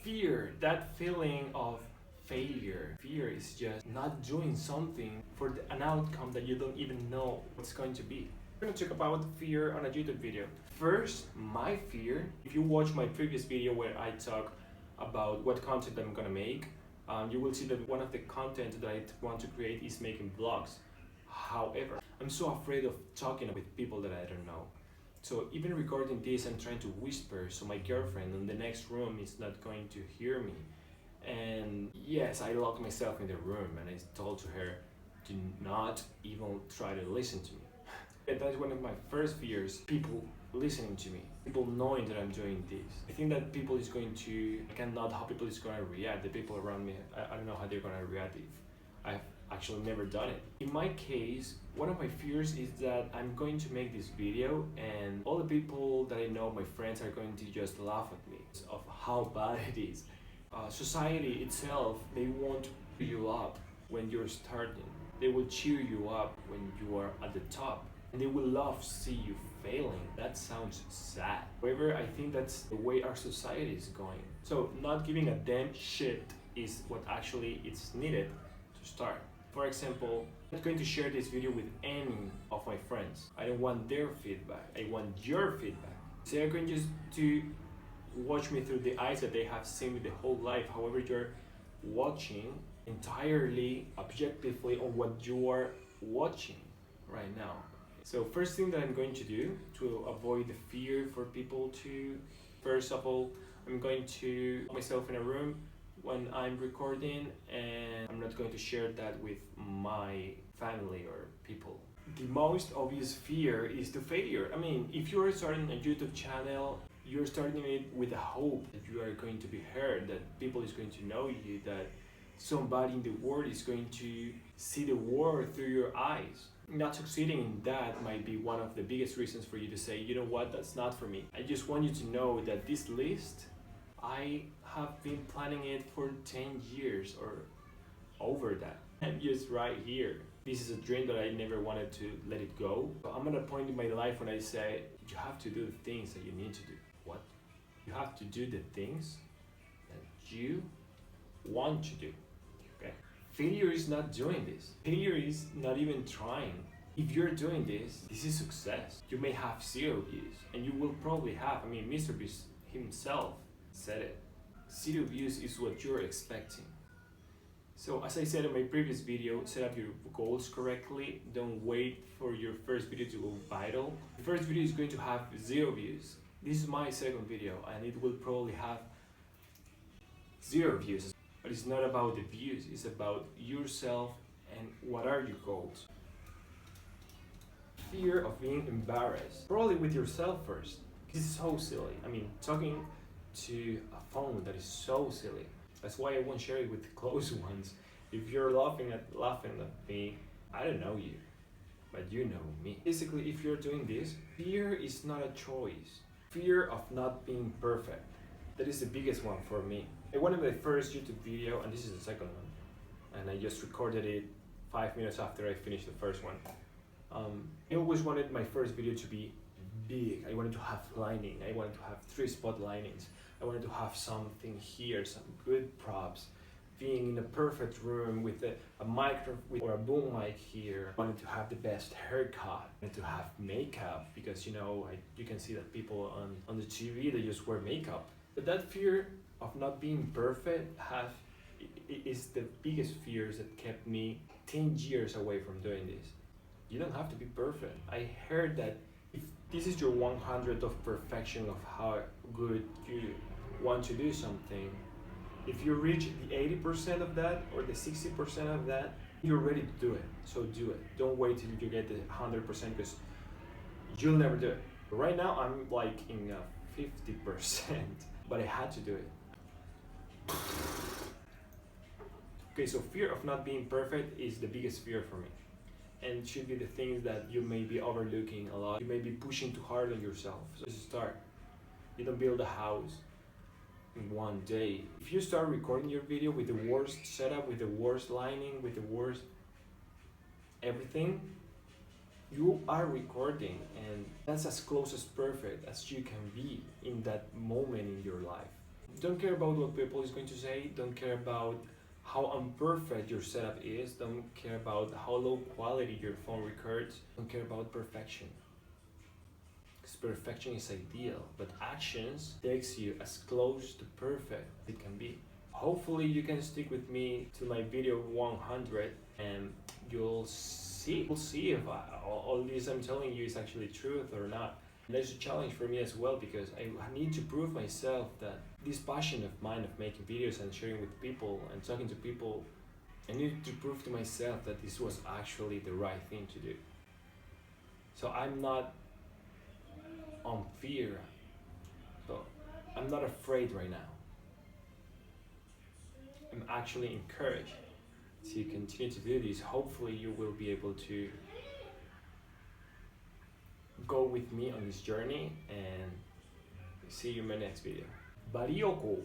Fear, that feeling of failure. Fear is just not doing something for an outcome that you don't even know what's going to be. We're going to talk about fear on a YouTube video. First, my fear. If you watch my previous video where I talk about what content I'm going to make, you will see that one of the content that I want to create is making vlogs. However, I'm so afraid of talking with people that I don't know. So even recording this, I'm trying to whisper so my girlfriend in the next room is not going to hear me. And yes, I locked myself in the room and I told to her, do not even try to listen to me. And that's one of my first fears, people listening to me, people knowing that I'm doing this. I think that people is going to, I cannot how people is going to react, the people around me, I don't know how they're going to react if I've actually never done it. In my case, one of my fears is that I'm going to make this video and all the people that I know, my friends, are going to just laugh at me of how bad it is. Society itself, they won't cheer you up when you're starting. They will cheer you up when you are at the top. And they will love to see you failing. That sounds sad. However, I think that's the way our society is going. So not giving a damn shit is what actually is needed to start. For example, I'm not going to share this video with any of my friends. I don't want their feedback. I want your feedback. So you're going just to watch me through the eyes that they have seen me the whole life. However, you're watching entirely objectively on what you are watching right now. So first thing that I'm going to do to avoid the fear for people to, first of all, I'm going to put myself in a room when I'm recording and I'm not going to share that with my family or people. The most obvious fear is the failure. I mean, if you're starting a YouTube channel, you're starting it with the hope that you are going to be heard, that people is going to know you, that somebody in the world is going to see the world through your eyes. Not succeeding in that might be one of the biggest reasons for you to say, you know what, that's not for me. I just want you to know that this list, I have been planning it for 10 years or over that. And just right here. This is a dream that I never wanted to let it go. But I'm at a point in my life when I say, you have to do the things that you need to do. What? You have to do the things that you want to do. Okay? Failure is not doing this. Failure is not even trying. If you're doing this, this is success. You may have 0 views, and you will probably have, I mean, Mr. Beast himself said it. 0 views is what you're expecting. So as I said in my previous video, set up your goals correctly. Don't wait for your first video to go viral. The first video is going to have 0 views. This is my second video, and it will probably have 0 views. But it's not about the views, it's about yourself and what are your goals. Fear of being embarrassed, probably with yourself first. This is so silly. I mean, talking to a phone, that is so silly. That's why I won't share it with the close ones. If you're laughing at me, I don't know you, but you know me. Basically, if you're doing this, fear is not a choice. Fear of not being perfect. That is the biggest one for me. I wanted my first YouTube video, and this is the second one, and I just recorded it 5 minutes after I finished the first one. I always wanted my first video to be big. I wanted to have lighting. I wanted to have 3 spot linings. I wanted to have something here, some good props, being in a perfect room with a microphone or a boom mic here. I wanted to have the best haircut. I wanted to have makeup because, you know, you can see that people on the TV, they just wear makeup. But that fear of not being perfect is the biggest fears that kept me 10 years away from doing this. You don't have to be perfect. I heard that if this is your 100th of perfection of how good you want to do something, if you reach the 80% of that or the 60% of that, you're ready to do it. So do it. Don't wait till you get the 100% because you'll never do it. Right now I'm like in 50%, but I had to do it. Okay, so fear of not being perfect is the biggest fear for me. And should be the things that you may be overlooking a lot. You may be pushing too hard on yourself. So just start. You don't build a house in one day. If you start recording your video with the worst setup, with the worst lighting, with the worst everything, you are recording, and that's as close as perfect as you can be in that moment in your life. Don't care about what people is going to say. Don't care about how imperfect your setup is. Don't care about how low quality your phone records. Don't care about perfection. Because perfection is ideal, but actions takes you as close to perfect as it can be. Hopefully you can stick with me to my video 100 and you'll see if all this I'm telling you is actually truth or not. There's a challenge for me as well because I need to prove myself that this passion of mine of making videos and sharing with people and talking to people, I need to prove to myself that this was actually the right thing to do. So I'm not on fear. So I'm not afraid right now. I'm actually encouraged to continue to do this. Hopefully you will be able to go with me on this journey and see you in my next video. Barioko!